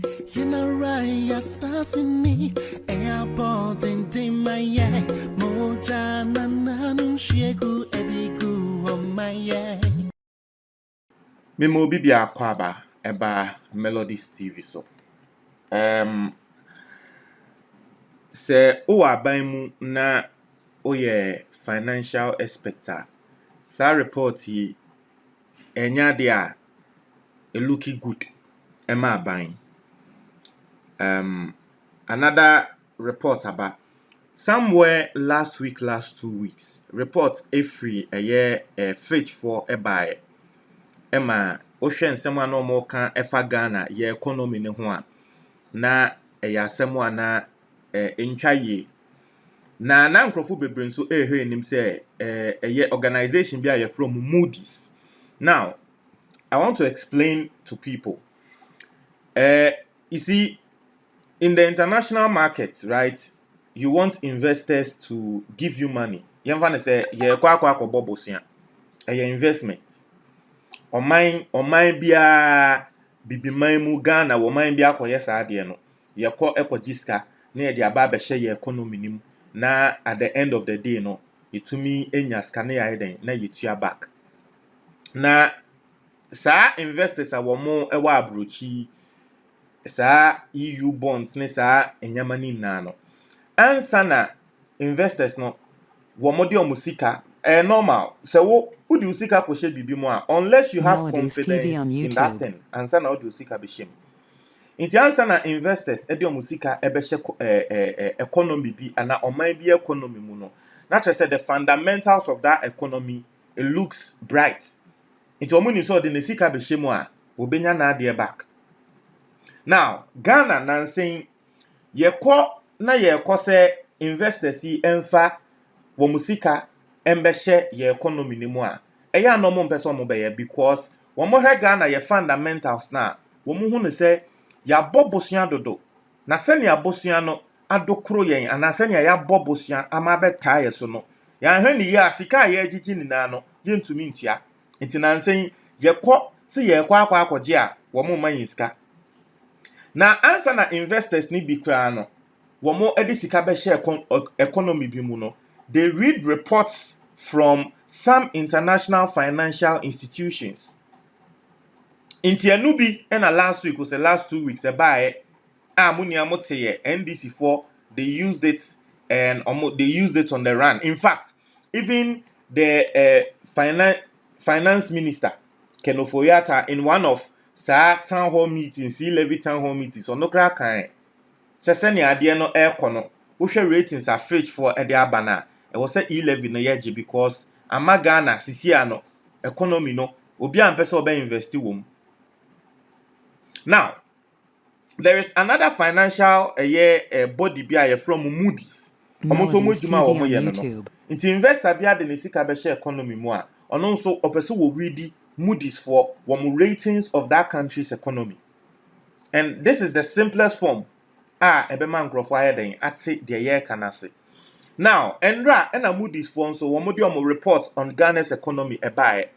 You know right, assassinate. Airport and my moja nananum shegu edigu on my Memo bibi akwaba eba Melodies TV so. Se o aban mu na o ye financial expert. Sa report yi enya de a looking good. Ema aban. Another report about somewhere last 2 weeks. Report free a year fridge for a buy. Emma Ocean someone no more can efa Ghana ye economy ne ho a na ya asemo na entwa ye na nkrofo bebre nso ehwe nim say ye organization bi a ye from moodys. Now I want to explain to people. You see, in the international market, right, you want investors to give you money. Yemfa say ye kwa bobosia ye investment. Oman bia bibiman mu Ghana wo man bia akoye saade no ye kɔ ekogiska na ye de aba be hye ye economy nim na at the end of the day no yetumi enya ska na ye den na yetua back na sa investors a wo mo ewa abrochi sa EU bonds ne sa enyama ni na no ansa na investors no wo mo de omusika normal so wo di usika ko she bibi mu a unless you have MELODIES confidence in that thing ansa na wo di usika be shem inti ansa na investors e de omusika e be hye economy bi ana oman bi economy mu no na say the fundamentals of that economy it looks bright inti omuni so de nesika be shem a wo benya na ade back. Now Ghana nansen ye ko say investors yi emfa wo musika embehye ye economy ni mu a eya no mo mpese mo be ye because wo mo he Ghana ye fundamentals na wo mo hu ne say ya bobosua dodo na se ne abosua no adokro yen ana se ne ya bobosua ama beta ye so no ya hwe ni ya sika ye agigi ni na no ye ntumi ntua nti na nsen ye se ye akwaje a wo mo man sika na answer na investors ni bi kra no wo mo edi sika be share economy bi mu no they read reports from some international financial institutions. Inti anu bi na last week was the last 2 weeks buy muni amoteye NDC4 they used it and they used it on the run. In fact, even the finance minister Kenofoyata in one of town hall meetings, C-levy town hall meetings, on no crack kind. Seseni ade no ekono wo hwe ratings average for ede abana e wo say E11 no yeje because ama Ghana sisia no economy no obi ampese oba invest wom. Now there is another financial body bia from moodys MELODIES TV on YouTube. Inti investor bia de nesika be share economy mu a ono nso opese wo read moodys for one ratings of that country's economy. And this is the simplest form ebema nkrofo ayeden ate de ye kanase. Now enra na moodys for so wo modi omo report on Ghana's economy ebae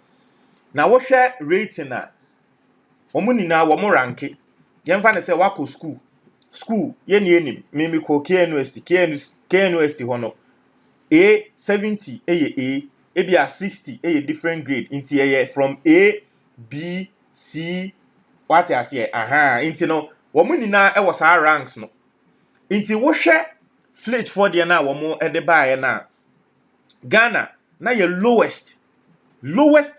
na wo hwe rating na wo munina wo mo ranke yemfa ne se wako school ye ni enim mimi ko KNUST hono A70 A ebia 60 different grade inti ye from A B C what you say inti no wo munina e wo sa ranks no inti wo hwe flage for the na wo mo ede baaye na Ghana na ye lowest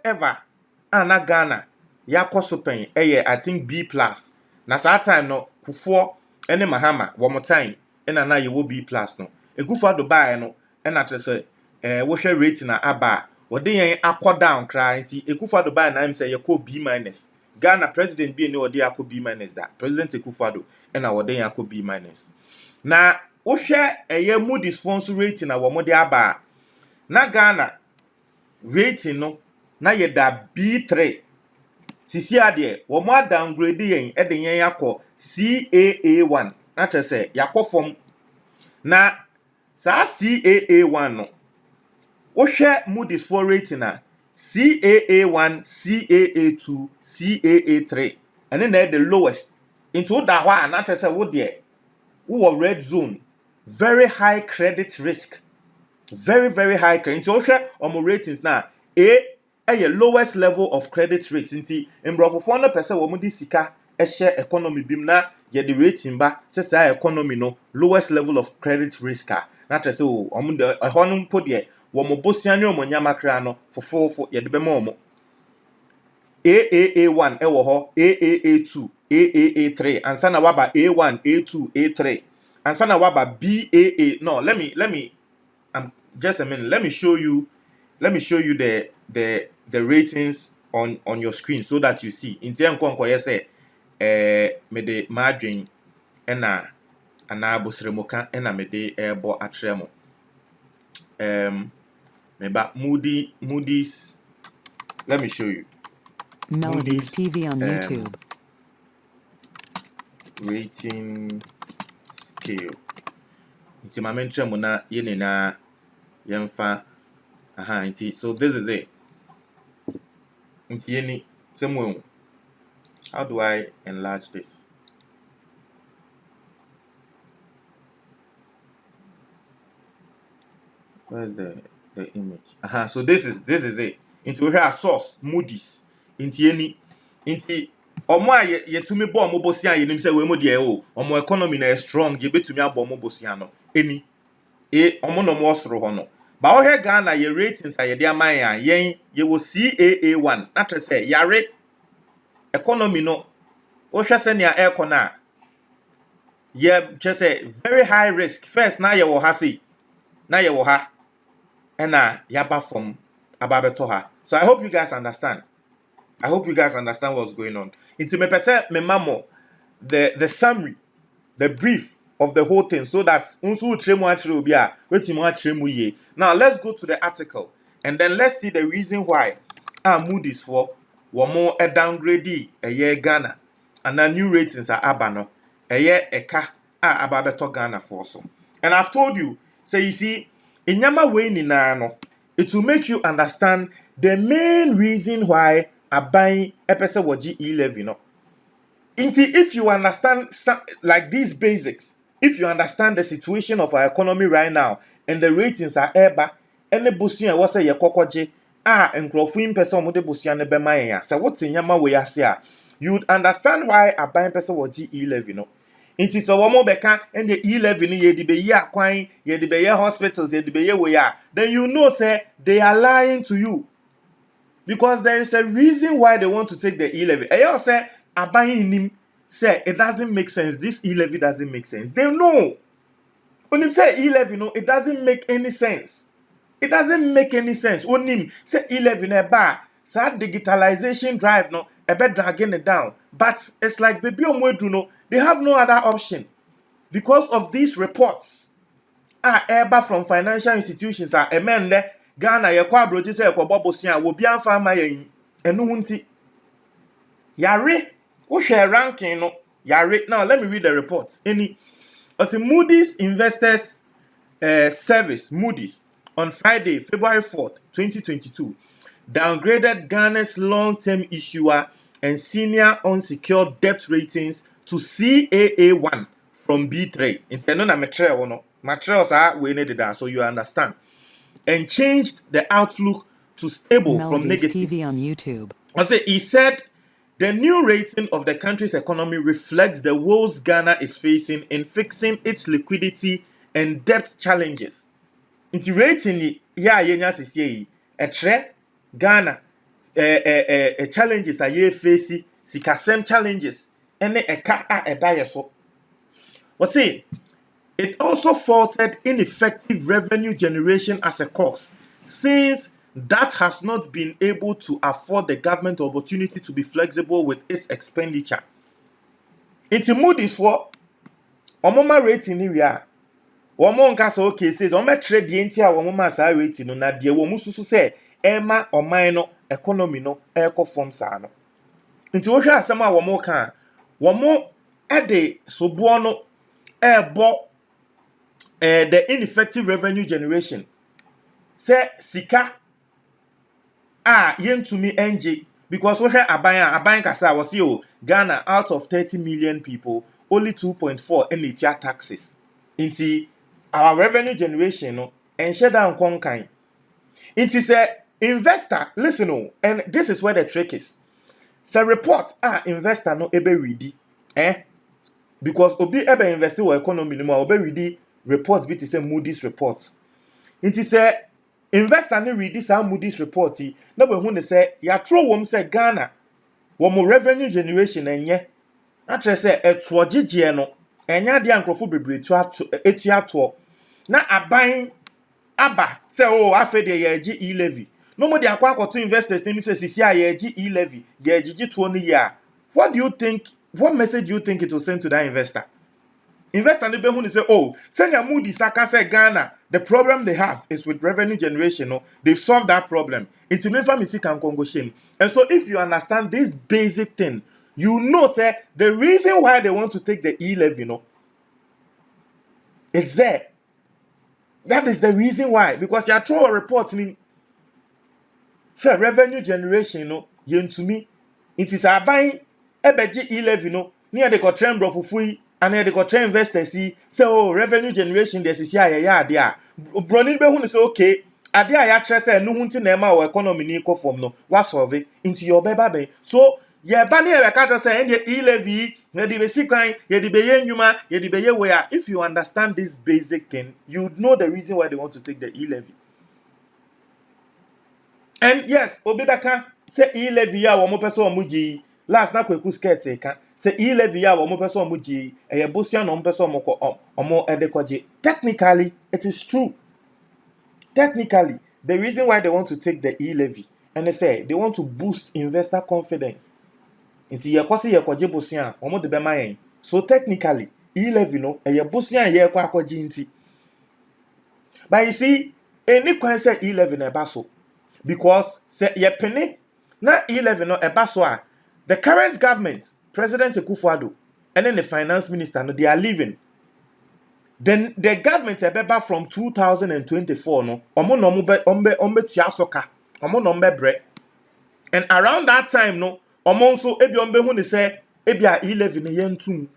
ever na Ghana ya kosopen I think B+ na sa time no Kufo ene Mahama wo mo time na ye wo B+ no egufo do baaye no na trese wo hwe rate na aba wo de yen akọ down kra inti egufo do baaye na im say ye ko B-. Ghana president bi ne wo de akọ B- da president Ekufo-Addo na wo de yen akọ B-. Na wo hwe moodys sponsor rating na wo mo de aba na Ghana rating no na ye da B3 sisi ade wo mo downgrade yen de yen yakọ CAA1 na tese yakọ form na sa CAA1 no wo hwe moodys for rating na CAA1 CAA2 CAA3 and then the lowest into that one not say wo there wo red zone, very high credit risk, very high credit. Into ohwe omo ratings na a lowest level of credit risk. Into embrofofo no pese wo mo di sika ehye economy bim na ye the rating ba say economy no lowest level of credit risk not say o omo de ehonum po de wo mo bosia ne omo nyama kra no fofofo ye de be mo omo AAA1 ewo ho, AAA2, AAA3, and sana waba A1, A2, A3, and sana waba BAA. No, let me just a minute. Let me show you the ratings on your screen so that you see. In term konko yese me de margin ena busremoka ena me de ebo atremo. Me ba Moody's. Let me show you. Melodies TV on YouTube. Rating scale. Nti ma mentre mo na ye ne na yemfa nti so this is it. Nti ye ni semo. How do I enlarge this? Where's the image? So this is it. Into here source Moody's. Nti omo a yetumi bo omo bosia yenim se we mo de omo economy na strong ye betumi abo omo bosia no eni omo no mo osoro ho no ba o he Ghana ye ratings a ye de aman a yen ye wo CAA1 na tre se yare economy no o hwe se ne a ekona ye che se very high risk. First na ye wo ha sei na ye wo ha ena yaba from ababeto ha. So I hope you guys understand. What's going on. It's me pese me mamo the summary, the brief of the whole thing, so that unsu tremu achire obi a wetimu achiremu ye. Now let's go to the article and then let's see the reason why Moody's for womo downgrade eye Ghana and the new ratings are abano eye eka ababeto Ghana for so. And I've told you, so you see, in yama way ni na no, it will make you understand the main reason why aban epese woji E11 no. If you understand like these basics, if you understand the situation of our economy right now and the ratings are eba ene busia wo say ye kokoje enkrofo impese omo de busia ne bema ya say what nyama we ase a you would understand why aban pese woji E11 no. Inti so wo mo beka and the E11 ye di be ye akwan ye di be ye hospitals ye di be ye we ya, then you know say they are lying to you. Because there is a reason why they want to take the E11. And you say, Abayinim say it doesn't make sense. This E11 doesn't make sense. They know. When you say E11, no, it doesn't make any sense. It doesn't make any sense. When say E11 eba, sad digitalization drive no, ebe dragging it down. But it's like baby omwedu no, they have no other option because of these reports. Eba from financial institutions emende. Ghana ye kwa broji se ekwo bobosia wo bia mfa ma yen enu hunti yare wo hwe ranking no yare. Now let me read the report. As Moody's Investors Service Moody's on Friday February 4th 2022 downgraded Ghana's long-term issuer and senior unsecured debt ratings to CAA1 from B3. Intendo na material no materials are we need that so you understand. And changed the outlook to stable Melodies from negative. TV on YouTube. He said the new rating of the country's economy reflects the woes Ghana is facing in fixing its liquidity and debt challenges. Into rating yenya sisi etre Ghana challenges are ye facing sikasem challenges ene eka edaye so. It also faulted ineffective revenue generation as a cause, since that has not been able to afford the government opportunity to be flexible with its expenditure. Into Moody's for omoma rating ni wia. Omo nka so okay says omo trade the entia omoma sa rating no na de wo mususu say ema oman no economy no ekọ form sa no. Into wo hwe asem a womo kan womo ede sobo no ebo the ineffective revenue generation say sika yentumi enje because we have aban kasa was you Ghana out of 30 million people only 2.4 any taxes into our revenue generation no and share down konkan it is a investor listen and this is where the trick is so report investor no ebe ready because obi ebe invest in economy no obi ready report bit is a moodys report it is a investor no read this moodys report na we hu say ya throw wom say Ghana wom revenue generation enye atre say etuogegye no enya de ankrofo bebre etuato na aban aba say afa de ye agi e-levy no mo de akwa akoto investors ni say sisi a ye agi e-levy ye agigi to no year what do you think what message do you think it will send to that investor no be hu say send your moody saka say Ghana the problem they have is with revenue generation no they've solved that problem it me fa me see kan kongo shame and so if you understand this basic thing you know say the reason why they want to take the e-levy no it's there. That is the reason why. Because you throw a report in say revenue generation, no, to me, it is a buying ebeji e-levy, no, near the cotton brofufui, and near the cotton investors see, so revenue generation, this is ya there. Bronin Behun is okay. Adia ya trese no hunti nema or economy ni ko form no, what solve it into your baby. So yeah, bani e ka say and e-levy na di basic kind ye di beye nyuma ye di beye where if you understand this basic thing you know the reason why they want to take the e-levy. And yes obibeka say e-levy ya wo mo person omuji last na kweku skirt e ka say e-levy ya wo mo person omuji eye bosia no mo person omo edekoje technically it is true. Technically the reason why they want to take the e-levy and they say they want to boost investor confidence. Inti ye kwase ye kwaje bosia omo de bema yen so technically e-levy no ye bosia ye kwa kwaje inti but you see any kwan say e-levy na eba so because say ye penny na e-levy no eba so a the current government President Akufo-Addo and then the finance minister no they are leaving. Then the government ebeba from 2024 no omo no ombe tiasoka omo no mbebre and around that time no omo nso ebi ombe hu ni say ebi a e-levy ne yentum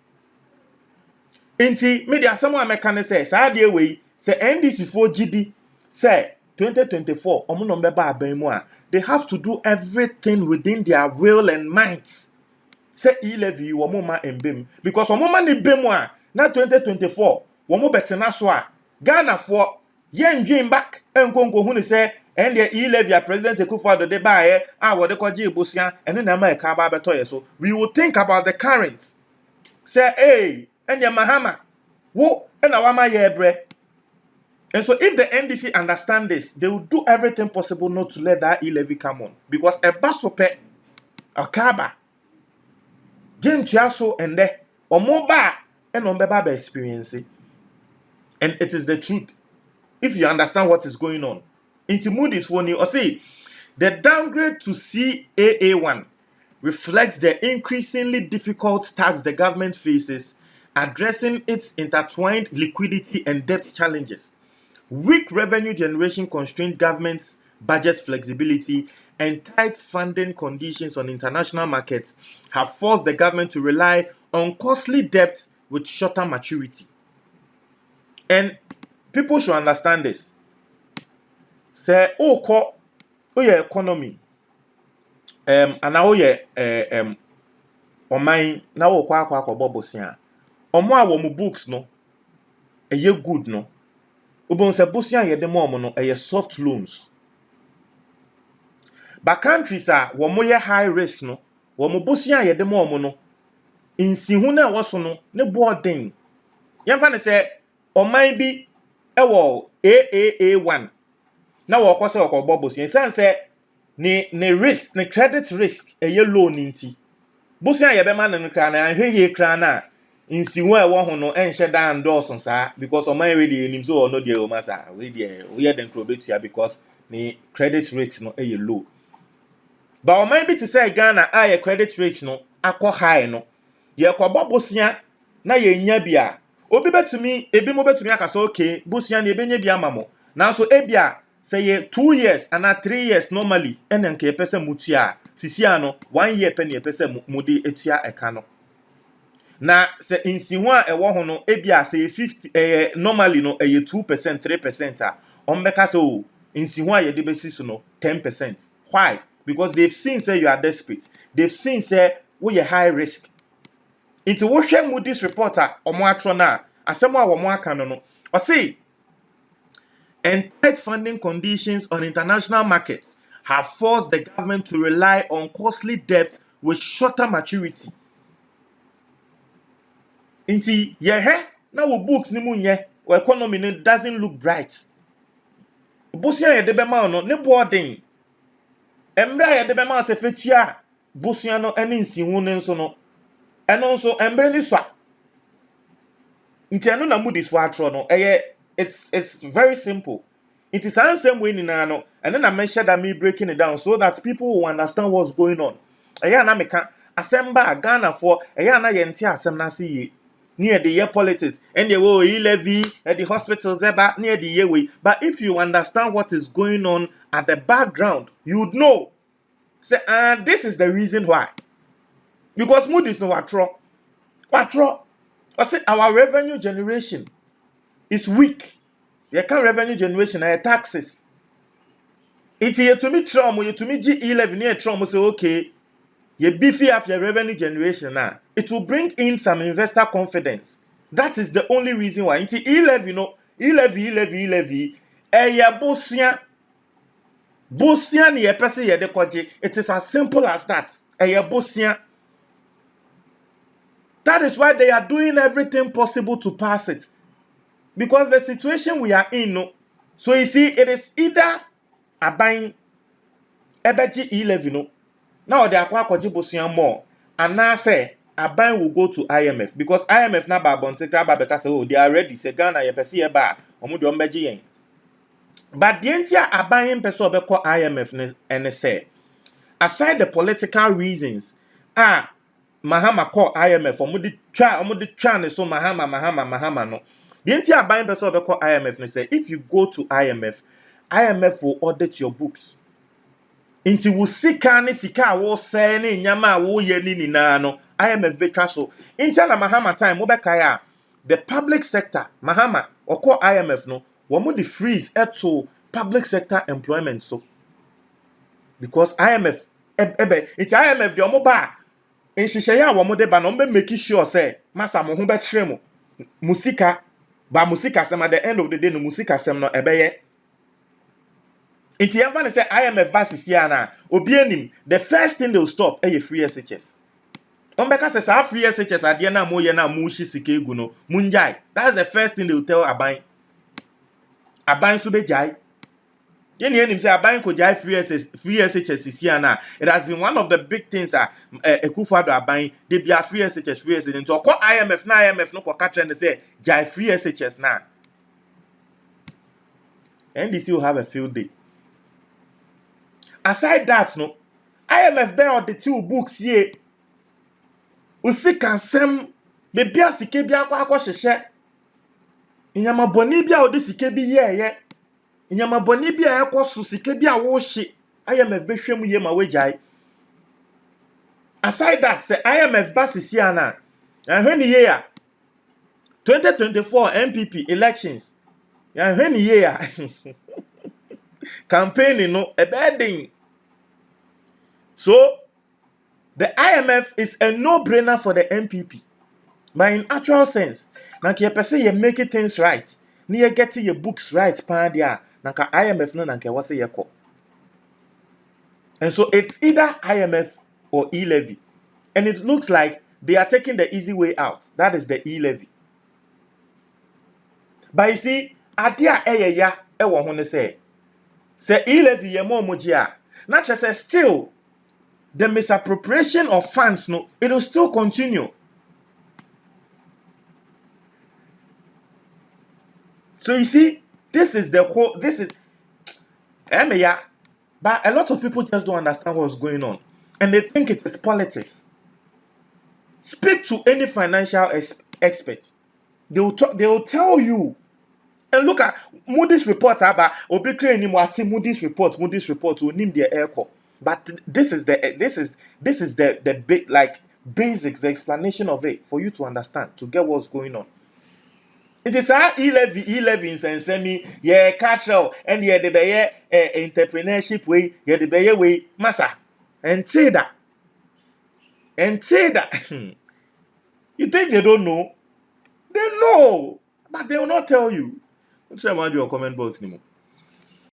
inti media asem ameka ne say saa de we say NDC for GD say 2024 omo no mbeba aban mu a they have to do everything within their will and might say e-levy omo ma embem because omo ma ne bemu a na 2024 womo betena so a Ghana for yen dream back enkonko hu ni say and the e-levy President Akufo-Addo de bae wo de kwaje ebosia ene na ma e ka ba beto ye so we will think about the current say hey and the mahama wo na wa ma ye bre. And so if the NDC understand this they will do everything possible not to let that e-levy come on because e basope akaba gentua and de omo ba and ombeba be experience it. And it is the truth if you understand what is going on. Into Moody's for you or see the downgrade to CAA1 reflects the increasingly difficult task the government faces addressing its intertwined liquidity and debt challenges. Weak revenue generation constrained government's budget flexibility and tight funding conditions on international markets have forced the government to rely on costly debt with shorter maturity. And people should understand this. Say ko your economy and now your oman na wo kwa bobosia omo a wo mu books no eye good no obon se bosia ye de mo no eye soft loans but countries a wo mo ye high risk no wo mo bosia ye de mo no insihu na wo so no ne boarding yemfa ne se oman bi ewo AAA1 na wo kwose wo bobosia sense ne risk ne credit risk eye loan nti bosia ye be ma ne kra na ahweye kra na insihu e wo ho no enhye dan dose saa because oman we dey enim so no dey o masa we dey we ye den krobetua because ne credit rate no eye low but oman bi to say Ghana aye credit rate no akọ high no ye ko bobosia na ye nya bia obi betumi ebi mo betumi akasa okay bosia na ebenya bia mamo na so ebia say 2 years and 3 years normally enen ka pese mutua sisiano 1 year penny pese mudi etia eka no na se insihu a ewo ho no ebia se 50 normally no 2% 3% a ombeka se o insihu a yede besi so no 10%. Why? Because they've seen say you are desperate. They've seen say we are high risk. Into wo hwe Moody's reporter omo atro na asemo a wo mo aka no o say and tight funding conditions on international markets have forced the government to rely on costly debt with shorter maturity. Inti yehe na wo books ni mu nye wo economy doesn't look bright. Bosia ye de be ma no ne boarding. Emra ye de be ma se fetua bosia no ene nsihu ne nso no. Eno nso embre ni swa. Inti eno na Moody's for atro no it's very simple. It is the same way in and then I mentioned that me breaking it down so that people will understand what's going on. Na meka asemba Ghana for na yenti asem na see near the year politics and the way levy at the hospitals near the year way. But if you understand what is going on at the background, you would know. Say, this is the reason why. Because Moody's no watro. I said our revenue generation is weak. You can revenue generation and taxes. It's here to me trauma, you to me G11 near trauma say okay, you beefy up your revenue generation now. It will bring in some investor confidence. That is the only reason why. It's 11, you know, 11. Bosia ni epese ye de kwaje. It is as simple as that. Bosia. That is why they are doing everything possible to pass it. Because the situation we are in, no. So you see, it is either abain ebeji 11, no. Now they are kwaji bosia more, and now say abain will go to IMF because IMF na ba bonte kraba because oh they are ready. Say Ghana ye pesi ye ba omu de ombeji yen. But the entire abain peso obeko IMF ne say aside the political reasons, Mahama call IMF omu de twa ne so Mahama no. The entire buying person will call IMF and say, if you go to IMF will audit your books. Inti will sika ni sika wo say ni nyama wo ye ni na no IMF be so. Inti na Mahama time mo be kaya the public sector Mahama or call IMF no wo mo the freeze to public sector employment so because IMF it's IMF the omo ba in shisha wo mo de ba no be make sure say masa mo ho be kire mo musika. But musika sem at the end of the day, no musika sem no ebeye. Inti yamfa say IMF basis here na obienim the first thing they will stop e free SHS. Ombeka say sa free SHS ade na mo ye na mo shi sika egu no munjai. That's the first thing they will tell aban. Aban so be jai. Yenim say aban ko jai free SHS here na. It has been one of the big things Ekufado aban they be a free SHS so call IMF no ko ka trend say jai free SHS na. NDC will have a field day. Aside that no IMF bear on the two books here. Usika sem be bia sike bia akwa hwehye. Inyama boni bia odi sike bi ye. Inyama boni bia ekoso sike bia wo hye. IMF be hwem ye ma wejai. Aside that, say IMF basis here na. And when the year 2024 MPP elections. And when the year campaigning no a bad thing. So the IMF is a no-brainer for the MPP. But in actual sense, now you person you make things right. You get your books right pan there. Now IMF no nanke wase yeko. And so it's either IMF or e-levy. And it looks like they are taking the easy way out. That is the e-levy. But you see, adia ya ewo hone say e-levy ye mo mojia. Not just say still the misappropriation of funds no, it will still continue. So you see, this is but a lot of people just don't understand what's going on. And they think it is politics. Speak to any financial expert. They will tell you. And look at Moody's report about Moody's report will name their air core. But this is the big like basics, the explanation of it for you to understand, to get what's going on. It is our E11 and semi, yeah, catch-up, and yeah, the bear entrepreneurship way, yeah, the bear way, massa, and say that, you think they don't know? They know, but they will not tell you. Don't try to your comment box anymore.